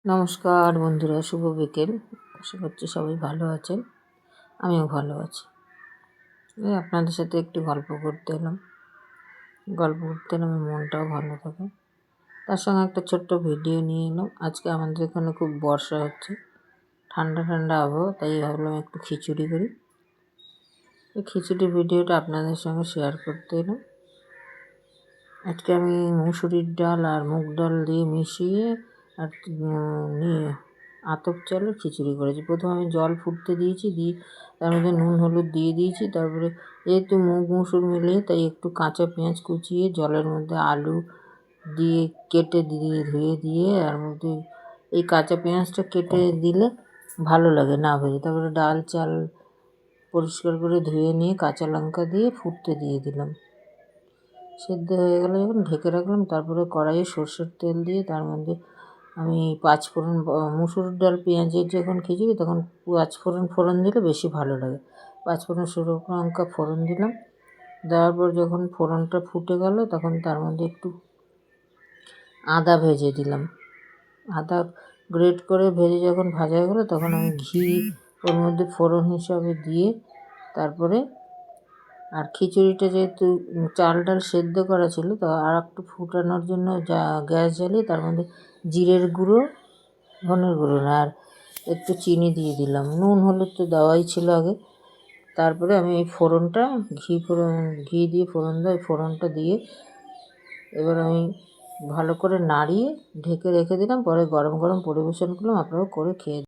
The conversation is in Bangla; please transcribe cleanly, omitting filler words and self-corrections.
নমস্কার বন্ধুরা, শুভ বিকেল। আশা করছি সবাই ভালো আছেন, আমিও ভালো আছি। আপনাদের সাথে একটু গল্প করতে এলাম। আমার মনটাও ভালো থাকে। তার সঙ্গে একটা ছোট্ট ভিডিও নিয়ে এলাম। আজকে আমাদের এখানে খুব বর্ষা হচ্ছে, ঠান্ডা ঠান্ডা আবহাওয়া, তাই ভাবলাম একটু খিচুড়ি করি। এই খিচুড়ির ভিডিওটা আপনাদের সঙ্গে শেয়ার করতে এলাম। আজকে আমি মুসুরির ডাল আর মুগ ডাল দিয়ে মিশিয়ে আর নিয়ে আতপ চালের খিচুড়ি করেছি। প্রথমে আমি জল ফুটতে দিয়েছি, দিয়ে তার মধ্যে নুন হলুদ দিয়ে দিয়েছি। তারপরে যেহেতু মুগ মুসুর মিলিয়ে, তাই একটু কাঁচা পেঁয়াজ কুচিয়ে জলের মধ্যে আলু দিয়ে কেটে ধুয়ে দিয়ে আর মধ্যে এই কাঁচা পেঁয়াজটা কেটে দিলে ভালো লাগে না ভেজে। তারপরে ডাল চাল পরিষ্কার করে ধুয়ে নিয়ে কাঁচা লঙ্কা দিয়ে ফুটতে দিয়ে দিলাম। সেদ্ধ হয়ে গেলে যখন ঢেকে রাখলাম, তারপরে কড়াইয়ে সর্ষের তেল দিয়ে তার মধ্যে আমি পাঁচফোড়ন, মুসুর ডাল পেঁয়াজের যখন খিচুড়ি তখন পাঁচফোড়ন দিলে বেশি ভালো লাগে। পাঁচফোড়ন শুকনো লঙ্কা ফোড়ন দিলাম। দেওয়ার পর যখন ফোড়নটা ফুটে গেল, তখন তার মধ্যে একটু আদা ভেজে দিলাম। আদা গ্রেট করে ভেজে যখন ভাজা হয়ে গেলো, তখন আমি ঘি ওর মধ্যে ফোড়ন হিসাবে দিয়ে তারপরে আর খিচুড়িটা যেহেতু চাল ডাল সেদ্ধ করা ছিল, তো আর একটু ফুটানোর জন্য গ্যাস জ্বালিয়ে তার মধ্যে জিরের গুঁড়ো, ধনের গুঁড়ো না, আর একটু চিনি দিয়ে দিলাম। নুন হলুদ তো দেওয়াই ছিল আগে। তারপরে আমি এই ফোড়নটা ঘি দিয়ে ফোড়নটা দিয়ে এবার আমি ভালো করে নাড়িয়ে ঢেকে রেখে দিলাম। পরে গরম গরম পরিবেশন করলাম। আপনারাও করে খেয়ে